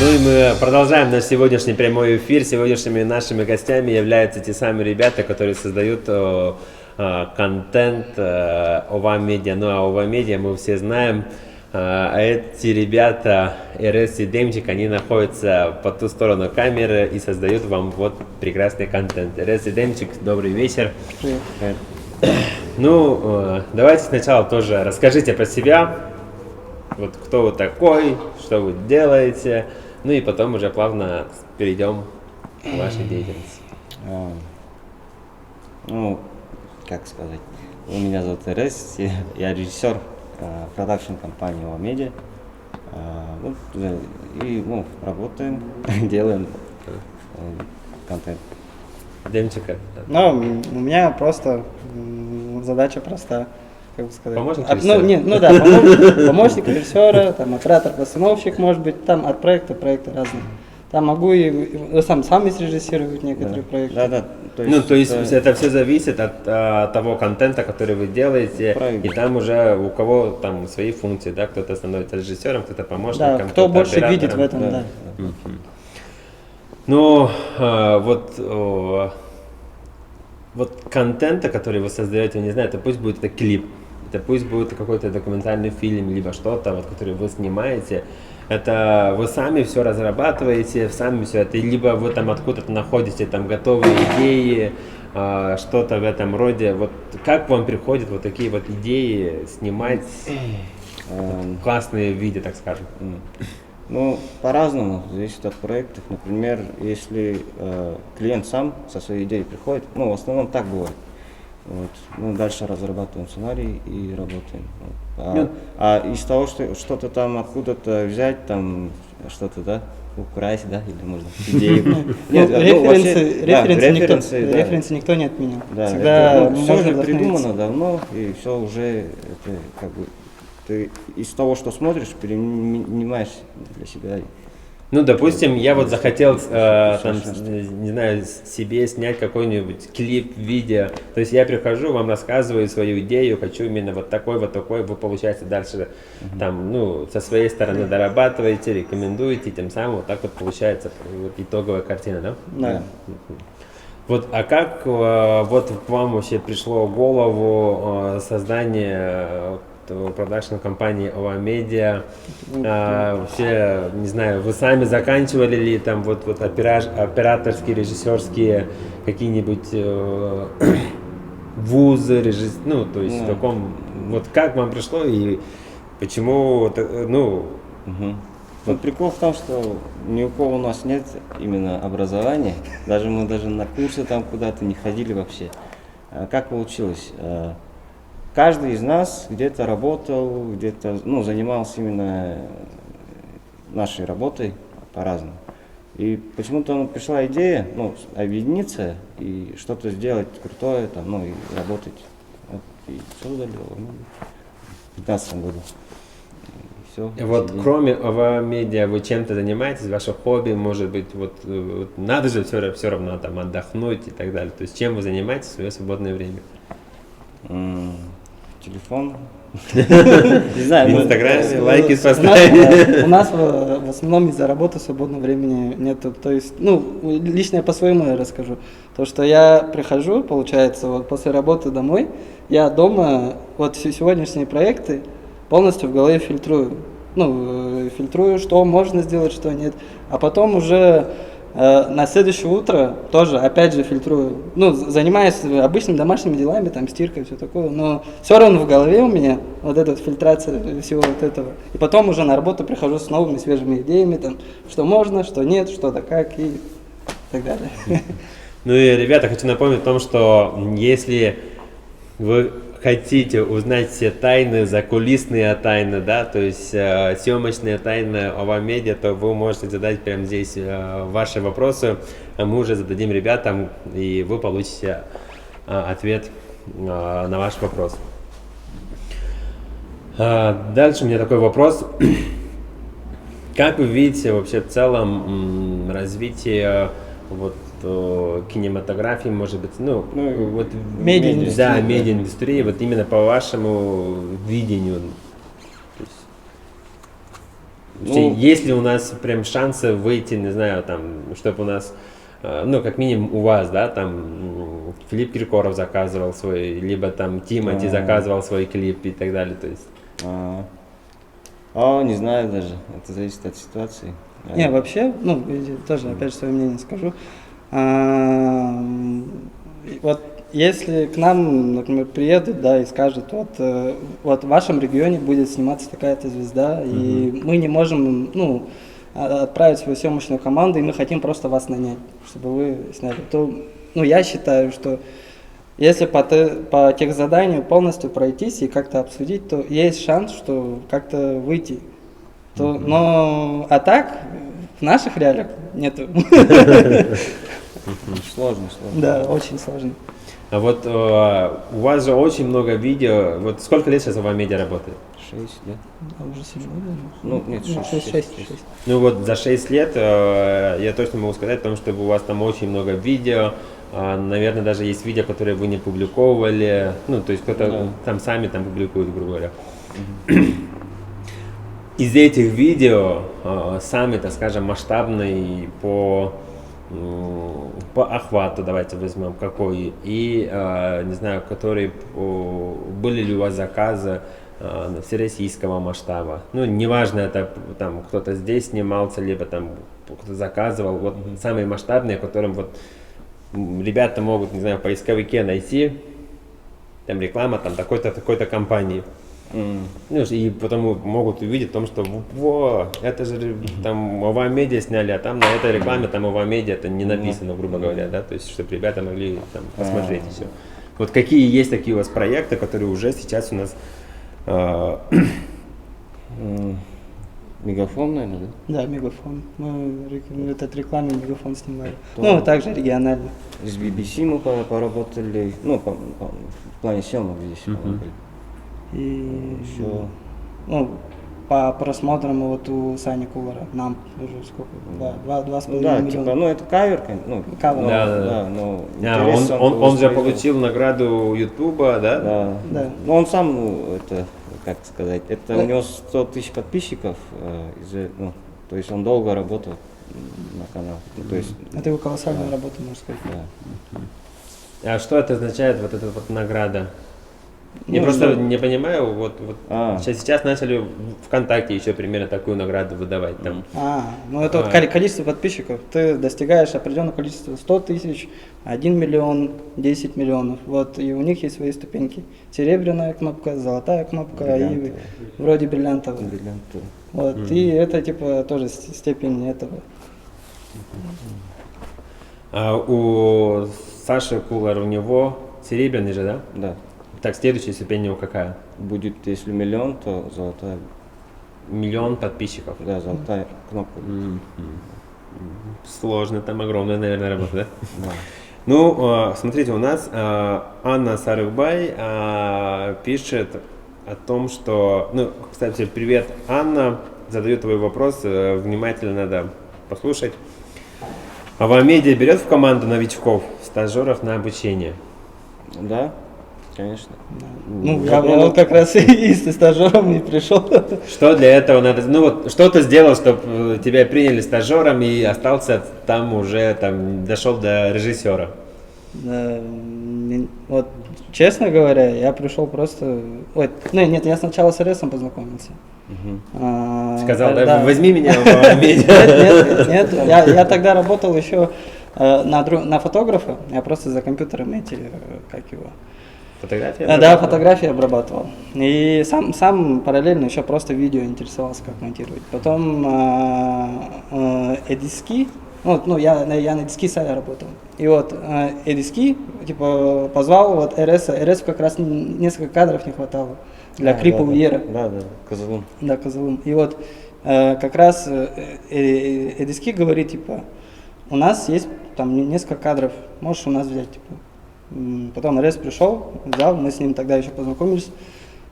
Ну и мы продолжаем наш сегодняшний прямой эфир. Сегодняшними нашими гостями являются те самые ребята, которые создают контент ОВА Медиа. Ну а ОВА Медиа мы все знаем. А эти ребята, РС и Демчик, они находятся по ту сторону камеры и создают вам вот прекрасный контент. РС и Демчик, добрый вечер. Привет. Ну, давайте сначала тоже расскажите про себя. Вот кто вы такой, что вы делаете, ну и потом уже плавно перейдем к вашей деятельности. Ну, как сказать, меня зовут РС, я режиссер продакшн компании ОВА Медиа. И работаем, делаем контент. Демчика. Ну, у меня просто задача проста. Как бы сказать. Помощник режиссера? Помощник режиссера, там оператор-постановщик, может быть, там от проекта разные. Там могу и сам срежиссировать некоторые проекты. Да. То есть это все зависит от того контента, который вы делаете, правильно. И там уже у кого там свои функции, да, кто-то становится режиссером, кто-то помощником, Да, кто больше оператором. видит в этом, да. Ну, вот контента, который вы создаете, не знаю, это пусть будет это клип, это пусть будет какой-то документальный фильм, либо что-то, вот, который вы снимаете, это вы сами все разрабатываете, сами все это, либо вы там откуда-то находите там готовые идеи, что-то в этом роде. Вот как вам приходят вот такие вот идеи снимать классные видео, так скажем? Ну, по-разному, зависит от проектов. Например, если клиент сам со своей идеей приходит, в основном так бывает. Вот. Мы дальше разрабатываем сценарий и работаем. А из того, что что-то там откуда-то взять, там что-то, да, украсть, да, или можно идею. Референсы никто не отменял. Да, все уже придумано давно, и все уже, это как бы, ты из того, что смотришь, перенимаешь для себя. Ну, допустим, я вот захотел, не знаю, себе снять какой-нибудь клип, видео. То есть я прихожу, вам рассказываю свою идею, хочу именно вот такой, вы, получается, дальше там, со своей стороны дорабатываете, рекомендуете, тем самым вот так вот получается вот итоговая картина, да? Да. Вот, а как вот к вам вообще пришло в голову создание продакшн-компании ОВА Медиа? Вообще, не знаю, вы сами заканчивали ли там вот операторские, режиссерские какие-нибудь вузы, то есть в таком, вот как вам пришло и почему, Вот прикол в том, что ни у кого у нас нет именно образования, мы даже на курсы там куда-то не ходили вообще. Как получилось? Каждый из нас где-то работал, где-то занимался именно нашей работой по-разному. И почему-то пришла идея объединиться и что-то сделать крутое, и работать. Вот, и все удалило в 2015 году. Все, вот кроме ОВА Медиа вы чем-то занимаетесь, ваше хобби, может быть, вот надо же все равно там отдохнуть и так далее. То есть чем вы занимаетесь в свое свободное время? Телефон. Не знаю, в Инстаграме, лайки поставить. У нас в основном из-за работы свободного времени нету. То есть, лично я по-своему расскажу. То, что я прихожу, получается, вот после работы домой, я дома, вот все сегодняшние проекты полностью в голове фильтрую. Фильтрую, что можно сделать, что нет. А потом уже на следующее утро тоже, опять же, фильтрую. Занимаюсь обычными домашними делами, там, стиркой, все такое, но все равно в голове у меня вот эта вот фильтрация всего вот этого. И потом уже на работу прихожу с новыми свежими идеями, там, что можно, что нет, что-то как и так далее. Ну и, ребята, хочу напомнить о том, что если вы хотите узнать все тайны, закулисные тайны, да, то есть съемочные тайны ОВА Медиа, то вы можете задать прямо здесь ваши вопросы, а мы уже зададим ребятам, и вы получите ответ на ваш вопрос. Дальше у меня такой вопрос. Как вы видите вообще в целом развитие кинематографии, может быть, медиаиндустрии. Да, медиаиндустрии, вот именно по вашему видению. Ну, Есть ли у нас прям шансы выйти, не знаю, там, чтобы у нас, ну, как минимум у вас, да, там, Филипп Киркоров заказывал свой, либо там Тимати заказывал свой клип и так далее, то есть. Не знаю даже, это зависит от ситуации. Не, вообще, ну, тоже, опять же, свое мнение скажу. А, Вот если к нам, например, приедут, да, и скажут, вот в вашем регионе будет сниматься такая-то звезда, и мы не можем, ну, отправить свою съемочную команду, и мы хотим просто вас нанять, чтобы вы сняли, то, ну, я считаю, что если по техзаданию полностью пройтись и как-то обсудить, то есть шанс, что как-то выйти. А так, в наших реалиях нету. Сложно. Да, очень сложно. А вот у вас же очень много видео, вот сколько лет сейчас в Авамедиа работает? 6 лет. А уже 7 лет? Ну, нет, 6. Ну вот за 6 лет я точно могу сказать о том, что у вас там очень много видео, наверное, даже есть видео, которые вы не публиковали, ну, то есть кто-то там сами там публикует, грубо говоря. Из этих видео самый, так скажем, масштабный по охвату, давайте возьмем, какой, и, не знаю, которые, были ли у вас заказы всероссийского масштаба. Ну, неважно, это там кто-то здесь снимался, либо там кто-то заказывал. Вот самые масштабные, которым вот ребята могут, не знаю, в поисковике найти, там реклама там такой-то компании. Ну, и потому могут увидеть о том, что это же там Авамедиа сняли, а там на этой рекламе там Авамедиа это не написано, грубо говоря, да, то есть чтобы ребята могли там посмотреть и все. Вот какие есть такие у вас проекты, которые уже сейчас у нас Мегафон, наверное, да? Да, Мегафон. Мы этот рекламный Мегафон снимали. Ну, также регионально. С BBC мы поработали, ну, в плане съемок здесь помогли. И Еще... ну, по просмотрам вот у Сани Кулара нам уже сколько? 2,5 Да, миллиона. типа, ну это кавер, ну, Кавер. да, но интерес он же воспроизвел. получил награду Ютуба, да? Да. Ну он сам, ну, это, как сказать, это у него 100 тысяч подписчиков, ну, то есть он долго работал на канале. Ну, то есть, Это его колоссальная работа, можно сказать. да. А что это означает, вот эта вот награда? Я Ну, просто что- не понимаю, вот сейчас начали ВКонтакте еще примерно такую награду выдавать там. Ну это вот количество подписчиков. Ты достигаешь определенного количества 100 тысяч, 1 миллион, 10 миллионов. Вот, и у них есть свои ступеньки. Серебряная кнопка, золотая кнопка и вроде бриллиантовая. Вот, и это типа тоже степень этого. А у Саши Кулар, у него серебряный же, да? Да. Так, следующая ступень у него какая? Будет, если миллион, то золотая, 1 миллион подписчиков. да, золотая кнопка. Сложно, там огромная, наверное, работа, да? Да. Ну, смотрите, у нас Анна Сарыкбай пишет о том, что... Ну, кстати, привет, Анна, задает твой вопрос, внимательно надо послушать. Авамедиа берет в команду новичков, стажеров на обучение? Да, конечно. Ну, я вот как раз и с стажером и пришел. Что для этого надо? Ну вот, что ты сделал, чтобы тебя приняли стажером и остался там уже, там, дошел до режиссера? Вот, честно говоря, я пришел просто... Ой, ну нет, я сначала с РСом познакомился. Сказал, да. возьми меня в Авамедиа. Нет, я тогда работал еще на фотографа, я просто за компьютером как его... Фотография? Да, фотографии обрабатывал. И сам параллельно еще просто видео интересовался, как монтировать. Потом Эдиски, ну я на Эдиски работал. И вот Эдиски, типа, позвал вот РС как раз несколько кадров не хватало для клипа Уера. Да, Козылым. Да, Козылым. И вот как раз Эдиски говорит, типа, у нас есть там несколько кадров, можешь у нас взять, типа. Потом РС пришел, взял, мы с ним тогда еще познакомились,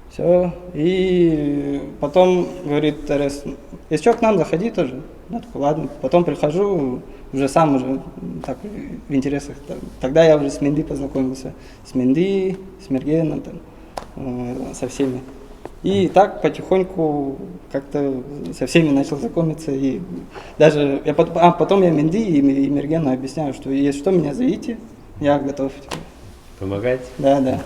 все, и потом говорит РС, если что, к нам заходи тоже. Я такой, ладно, потом прихожу, уже сам уже так в интересах, тогда я уже с Менди познакомился, с Менди, с Мергеном, там, со всеми. И так потихоньку как-то со всеми начал знакомиться. И даже потом я Менди и Мергену объясняю, что если что, меня зовите, я готов. Помогать? Да, да.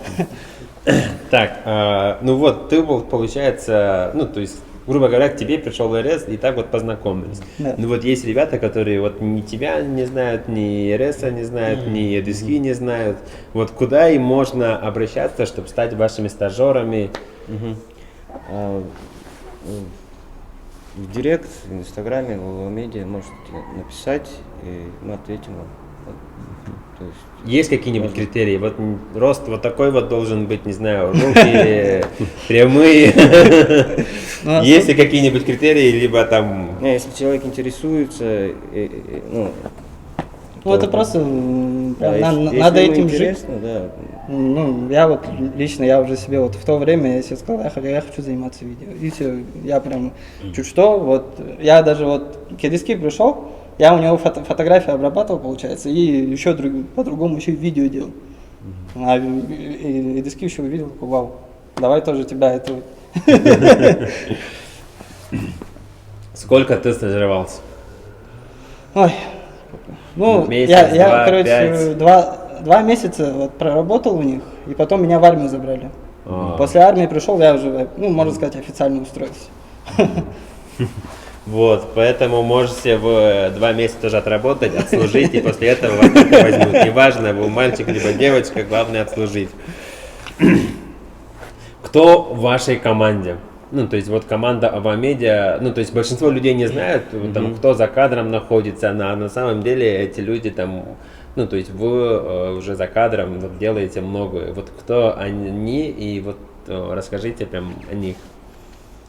Так, ну вот, ты был, получается, ну, то есть, грубо говоря, к тебе пришел РС и так вот познакомились. Да. Ну вот есть ребята, которые вот ни тебя не знают, ни РСа не знают, ни Эдиски не знают. Вот куда им можно обращаться, чтобы стать вашими стажерами? В директ, в инстаграме, в медиа можете написать, и мы ответим вам. То есть, Есть какие-нибудь критерии? Вот рост вот такой вот должен быть, не знаю, руки прямые. Ну, Есть ли какие-нибудь критерии, либо там... не, если человек интересуется, Ну, это просто да, если надо ему этим жить. интересно, да. Ну, я вот лично, я уже себе вот в то время, я себе сказал, я хочу заниматься видео. И все, я прям чуть что, вот, я даже вот к Эдиски пришел, я у него фотографии обрабатывал, получается, и еще по-другому еще и видео делал. А Эдиски еще увидел, такой, вау, давай тоже тебя это... Сколько ты стажировался? Ой, ну, Месяц, я два, короче, 2 месяца вот проработал у них, и потом меня в армию забрали. А. После армии пришел, я уже, ну, можно сказать, официально устроился. Вот, поэтому можете в 2 месяца тоже отработать, отслужить, и после этого вас это возьмут. Неважно, вы мальчик либо девочка, главное отслужить. Кто в вашей команде? Ну, то есть вот команда Авамедиа, ну, то есть большинство людей не знают, там, кто за кадром находится, на самом деле эти люди там, ну, то есть вы уже за кадром вот, делаете многое. Вот кто они, и вот расскажите прям о них.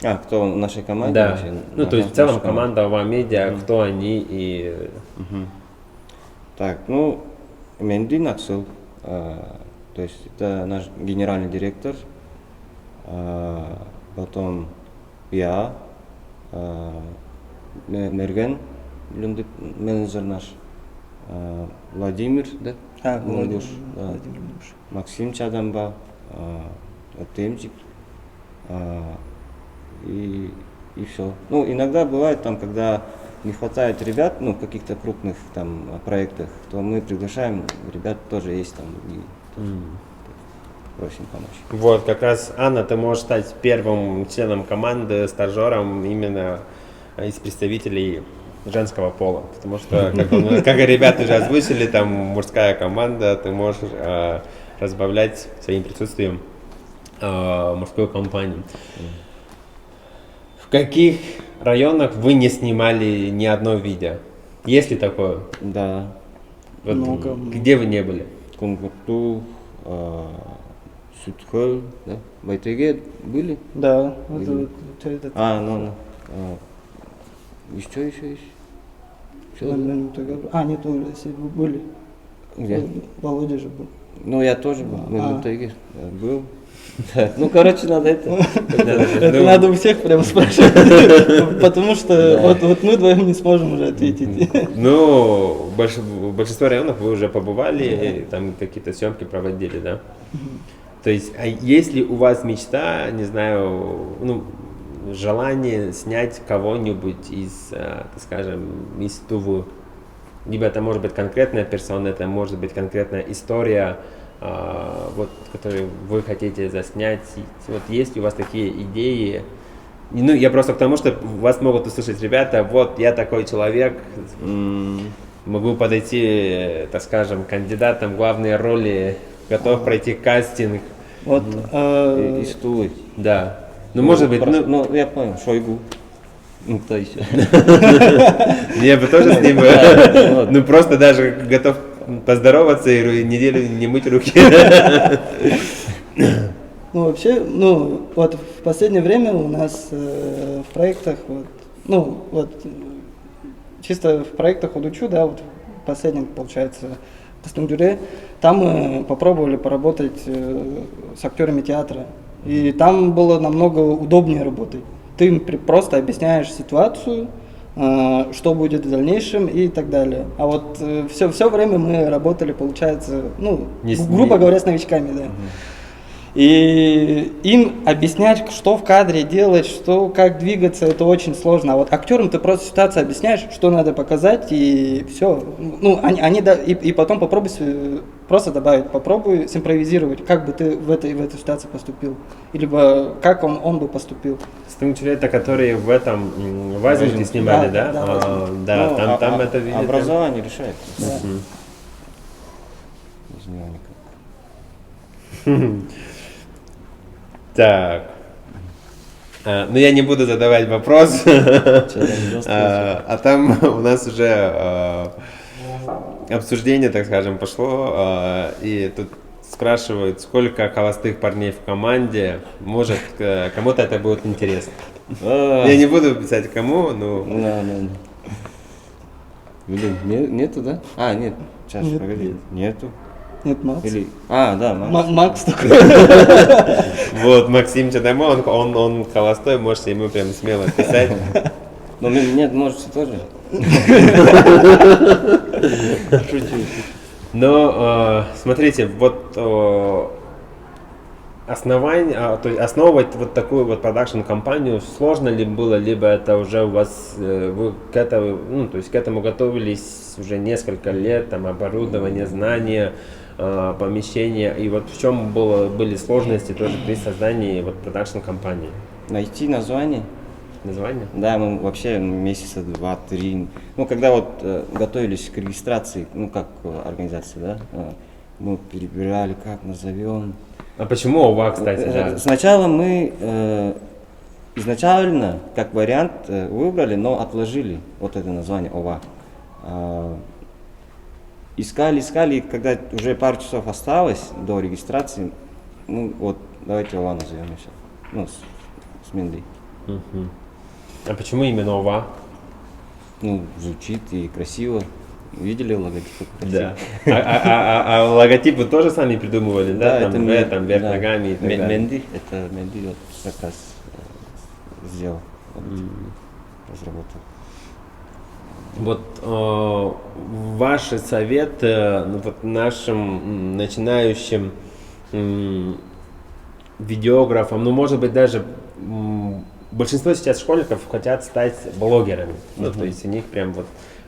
А, кто в нашей команде? Да, вообще? ну, то есть в Наша целом команда Авамедиа, кто они и... Так, ну, Менди Наксел, то есть это наш генеральный директор, потом я, Мерген, менеджер наш, Владимир, да? Мургуш, да. Максим Чадамба, Темчик, и все. Ну, иногда бывает там, когда не хватает ребят, ну, в каких-то крупных там проектах, то мы приглашаем, ребят тоже есть там, и просим помочь. Вот, как раз, Анна, ты можешь стать первым членом команды, стажером именно из представителей женского пола, потому что, как и ребята уже озвучили, там мужская команда, ты можешь разбавлять своим присутствием мужскую компанию. В каких районах вы не снимали ни одно видео? Есть ли такое? Да, Вот Много. где вы не были? Кунгурту, Сюдхөл, да? Байтеге были? Да, Или- это Еще есть. Всё. нет, если вы были. Где? Володя же был. Ну, я тоже был, в Байтеге был. Да. Ну, короче, надо это. Это надо у всех прям спрашивать, потому что вот мы вдвоем не сможем уже ответить. Ну, в большинстве районов вы уже побывали, там какие-то съемки проводили, да? То есть, а есть ли у вас мечта, не знаю, ну, желание снять кого-нибудь из, так скажем, из Тувы? Либо это может быть конкретная персона, это может быть конкретная история, вот, которую вы хотите заснять. Вот есть ли у вас такие идеи? Ну, я просто к тому, что вас могут услышать ребята, вот я такой человек, могу подойти, так скажем, кандидатом в главные роли, готов пройти кастинг. Вот, Из Тулы. Да. Ну, может быть, ну, Ну, я понял, Шойгу. Ну, то еще. я бы тоже с ним, Да, ну, просто даже готов поздороваться и неделю не мыть руки. ну вообще, ну вот в последнее время у нас в проектах, вот, ну вот чисто в проектах Удучу, да, вот в последнем, получается, Кастунгдюре, там мы попробовали поработать с актерами театра, и там было намного удобнее работать. Ты им просто объясняешь ситуацию, что будет в дальнейшем и так далее. А вот все время мы работали, получается, ну, Не с- грубо не- говоря, с новичками, да. И им объяснять, что в кадре делать, что, как двигаться, это очень сложно. А вот актерам ты просто ситуацию объясняешь, что надо показать, и все. Ну, и потом попробуй просто добавить, попробуй симпровизировать, как бы ты в этой ситуации поступил, либо как он бы поступил. Студенты, которые в этом Вазинке снимали, да? Да, Да, Ну, там это видели. образование решает. Да. Без него никак. Так. Ну я не буду задавать вопрос. А там у нас уже обсуждение, так скажем, пошло. И тут спрашивают, сколько холостых парней в команде. Может, кому-то это будет интересно. Я не буду писать кому, но... Блин, нету, да? А, нет, сейчас, Нет. погоди. Нету. Нет, Макс. Или... А, да, Макс. Макс такой. Вот, Максим Чадамон, он холостой, можете ему прям смело писать. Но нет, можете тоже. Шучу. Но смотрите, вот то есть основывать вот такую вот продакшн-компанию сложно ли было, либо это уже у вас, вы к этому, ну, то есть к этому готовились уже несколько лет, там, оборудование, знания, помещения, и вот в чем были сложности тоже при создании вот продакшн-компании? Найти название. Название? Да, мы вообще месяца 2-3. Ну, когда вот готовились к регистрации, ну, как организация, да, мы перебирали, как назовем. А почему ОВА, кстати, да? Сначала мы изначально, как вариант, выбрали, но отложили вот это название ОВА. Искали, и когда уже пару часов осталось до регистрации, ну вот, давайте ОВА назовем и все. Ну, с Миндой. Мгм. А почему именно ОВА? Ну, звучит и красиво. Видели логотип? Да. А логотип вы тоже сами придумывали, да? Там В, там вверх да. ногами и так далее. Менди, это Менди вот как раз сделал, разработал. Вот ваши советы вот нашим начинающим видеографам, ну может быть даже большинство сейчас школьников хотят стать блогерами, ну то есть у них прям вот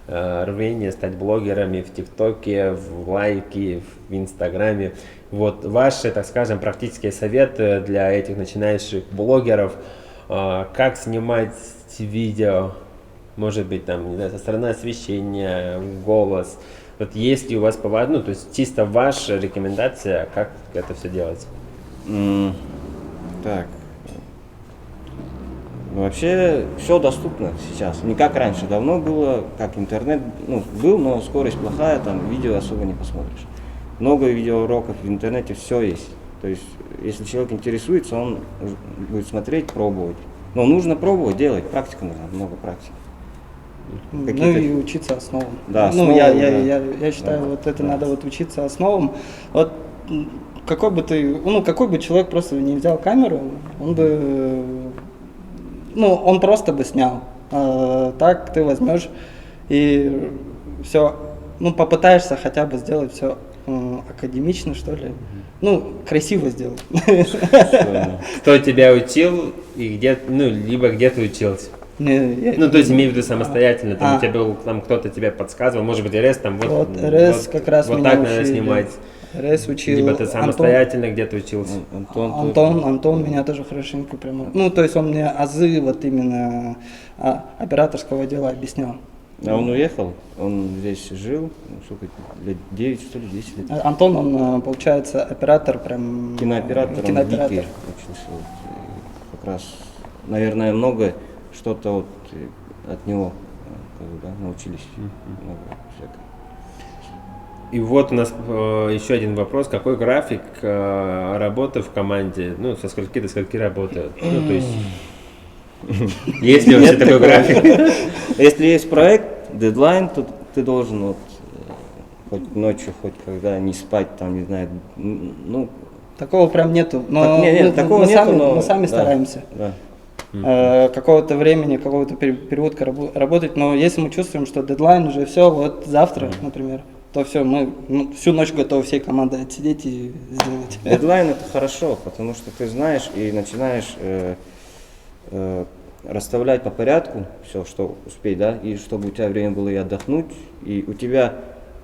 рвение стать блогерами в ТикТоке, в Лайке, в Инстаграме. Вот ваши, так скажем, практические советы для этих начинающих блогеров, как снимать видео, может быть, там, не знаю, со стороны освещения, голос. Вот есть ли у вас ну, то есть чисто ваша рекомендация, как это все делать? Так. Ну, вообще все доступно сейчас. Не как раньше. Давно было, как интернет, ну, был, но скорость плохая, там видео особо не посмотришь. Много видеоуроков в интернете, все есть. То есть, если человек интересуется, он будет смотреть, пробовать. Но нужно пробовать, делать. Практика нужна, много практики. Ну Какие-то- и учиться основам. Да, ну, основам, я считаю, Да. вот это Да. надо вот учиться основам. Вот какой бы человек просто не взял камеру, он бы, ну, он просто бы снял. Так ты возьмешь и все, ну, попытаешься хотя бы сделать все академично, что ли. Ну, красиво сделать. Кто тебя учил и где, ну, либо где ты учился? Ну, то есть имею в виду самостоятельно, там у тебя был, там кто-то тебе подсказывал, может быть, РС там Вот РС как раз вот меня так надо учили. снимать. РС учил. Либо ты самостоятельно где-то учился. Антон меня тоже хорошенько прямо. Ну, то есть он мне азы вот именно операторского дела объяснял. А он уехал, он здесь жил, ну, сколько, лет 9, что ли, 10 лет. Антон, он, получается, оператор прям... Кинооператор, он в кинооператор. ВИКе учился. Вот, и как раз, наверное, много что-то вот от него как бы, да, научились. Много всякого. И вот у нас еще один вопрос. Какой график работы в команде? Ну, со скольки до скольки работают? Ну, то есть... Есть ли вообще такой график? Если есть проект, дедлайн, то ты должен вот, хоть ночью, хоть когда не спать, там, не знаю, ну... Такого прям нету. Но нет, такого мы нету, сами, но... мы сами да, стараемся. Да. Какого-то времени, какого-то периодка работать, но если мы чувствуем, что дедлайн уже все, вот завтра, например, то все, мы всю ночь готовы всей командой отсидеть и сделать. Дедлайн это хорошо, потому что ты знаешь и начинаешь расставлять по порядку все, что успеть, да, и чтобы у тебя время было и отдохнуть, и у тебя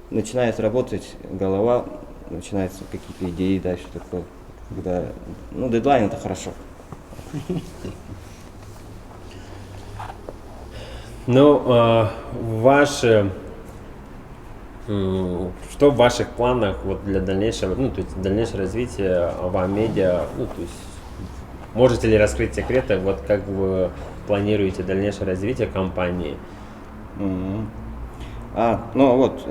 начинает работать голова, начинаются какие-то идеи, да, что такое. Когда, ну, дедлайн это хорошо. Ну, ваши, что в ваших планах вот для дальнейшего, ну, то есть дальнейшее развитие Ова-Медиа, ну, то есть можете ли раскрыть секреты, вот как вы планируете дальнейшее развитие компании? Ну вот,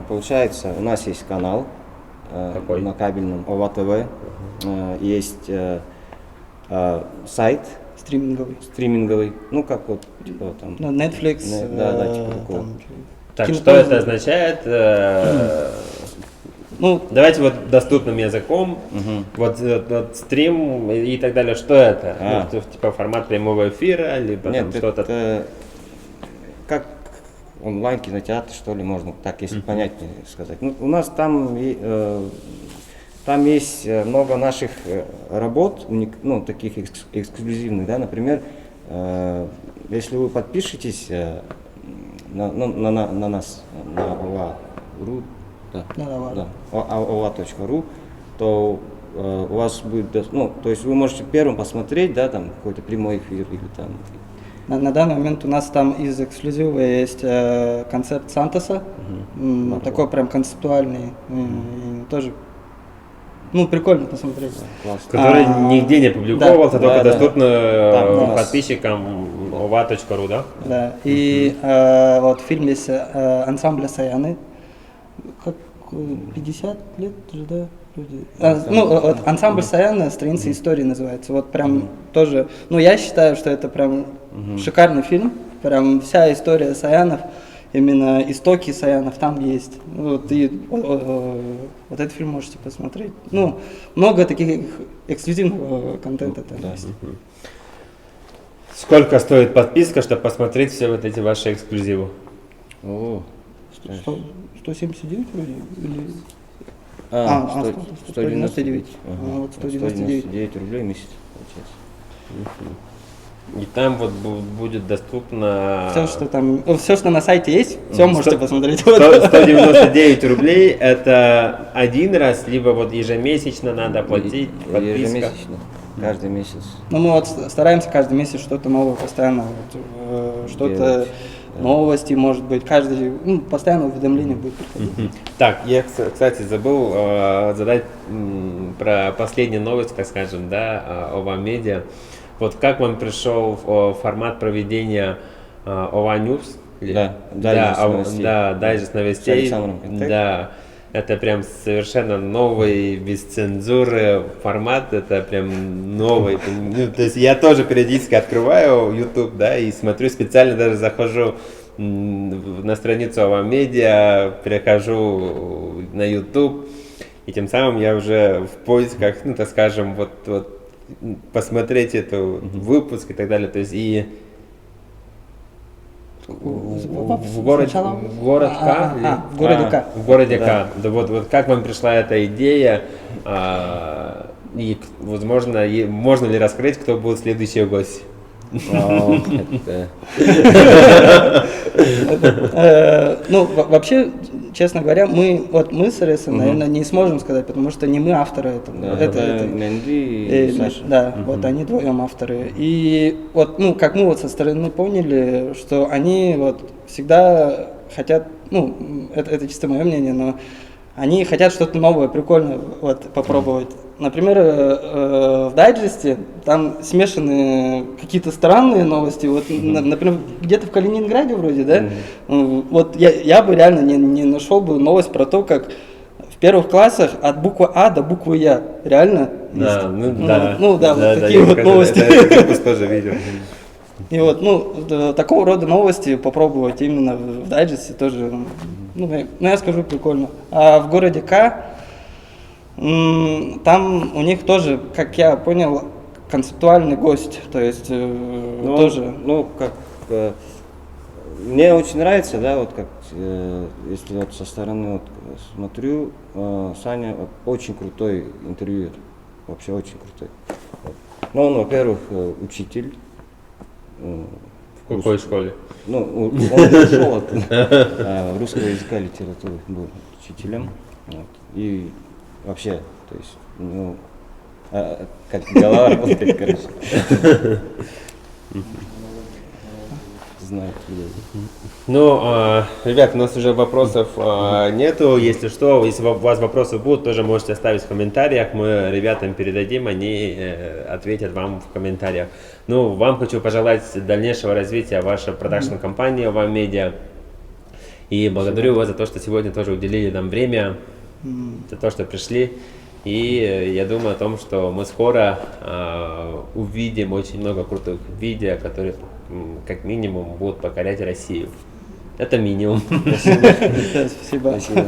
получается, у нас есть канал Какой? на кабельном ОВА ТВ, есть сайт Стриминговый. стриминговый, ну как вот, типа там, Ну, Netflix. Да, типа такого. там, Так, Кинопоиск. что это означает? ну, Давайте вот доступным языком, вот стрим и так далее, что это? Ну, типа формат прямого эфира, либо Нет, там что-то... это как онлайн-кинотеатр, что ли, можно так, если понятнее сказать. Ну, у нас там, там есть много наших работ, ну, таких эксклюзивных, да, например, если вы подпишетесь на нас, на ова.ру, да, ova.ru, то у вас будет, ну, то есть вы можете первым посмотреть, да, там какой-то прямой эфир или там. на данный момент у нас там из эксклюзива есть концерт Сантоса, такой прям концептуальный, тоже, ну, прикольно посмотреть. Классно. Который нигде не публиковался, только Да. доступно Там, да. подписчикам ova.ru, да? Да, и вот фильм есть ансамбля Саяны, как 50 лет уже, да? вроде. Ну, вот ансамбль Саяна «Страницы истории» называется. Вот прям тоже, ну, я считаю, что это прям шикарный фильм. Прям вся история Саянов, именно истоки Саянов там есть. Вот, и вот этот фильм можете посмотреть. Ну, много таких эксклюзивного контента там есть. Сколько стоит подписка, чтобы посмотреть все вот эти ваши эксклюзивы? О, 179 вроде? Или... 199. Вот 199. 199 рублей в месяц, получается. И там вот будет доступно... Все, что там, все, что на сайте есть, все можете посмотреть. 199 рублей это один раз, либо вот ежемесячно надо платить, подписка. Ежемесячно, каждый месяц. Ну, мы вот стараемся каждый месяц что-то новое постоянно, что-то Делать, новости, может быть, каждый, постоянно уведомление будет приходить. Так, я, кстати, забыл задать про последнюю новость, так скажем, да, ОВА Медиа. Вот как вам пришел формат проведения ОВА News? Да, дайджест новостей. Да, дайджест новостей. С Александром Контек. Да, это прям совершенно новый, без цензуры формат, это прям новый. Ну, то есть я тоже периодически открываю YouTube, да, и смотрю, специально даже захожу на страницу ОВА Медиа, перехожу на YouTube, и тем самым я уже в поисках, ну, так скажем, вот посмотреть эту выпуск и так далее, то есть и в городе К. В городе К. В городе К. Да, вот как вам пришла эта идея, и, возможно, можно ли раскрыть, кто будет следующий гость? Ну, вообще, честно говоря, мы с РСом, наверное, не сможем сказать, потому что не мы авторы этого. Это Менди и Саша. Да, вот они вдвоем авторы. И вот, ну, как мы вот со стороны поняли, что они вот всегда хотят, ну, это чисто мое мнение, но они хотят что-то новое, прикольное вот попробовать. Например, в дайджесте там смешаны какие-то странные новости. Вот, например, где-то в Калининграде вроде, да? Вот я бы реально не нашел бы новость про то, как в первых классах от буквы А до буквы Я. Реально? Да, вот такие вот новости. Я тоже видел. И вот, ну, такого рода новости попробовать именно в дайджесте тоже, ну, я скажу, прикольно. А в городе К, там у них тоже, как я понял, концептуальный гость, то есть тоже... Ну, как мне очень нравится, да, вот как, если вот со стороны вот смотрю, Саня очень крутой интервьюер, вообще очень крутой. Вот. Ну, он, во-первых, учитель. В какой школе? Ну, он ушел от русского языка и литературы, был учителем. Вот. И вообще, то есть, ну, как голова работает, короче. Знает людей. Ну, ребят, у нас уже вопросов нету. Если что, если у вас вопросы будут, тоже можете оставить в комментариях. Мы ребятам передадим, они ответят вам в комментариях. Ну, вам хочу пожелать дальнейшего развития вашей продакшн-компании One Media. И благодарю вас за то, что сегодня тоже уделили нам время, за то, что пришли. И я думаю о том, что мы скоро увидим очень много крутых видео, которые как минимум будут покорять Россию. Это минимум. Спасибо. Спасибо.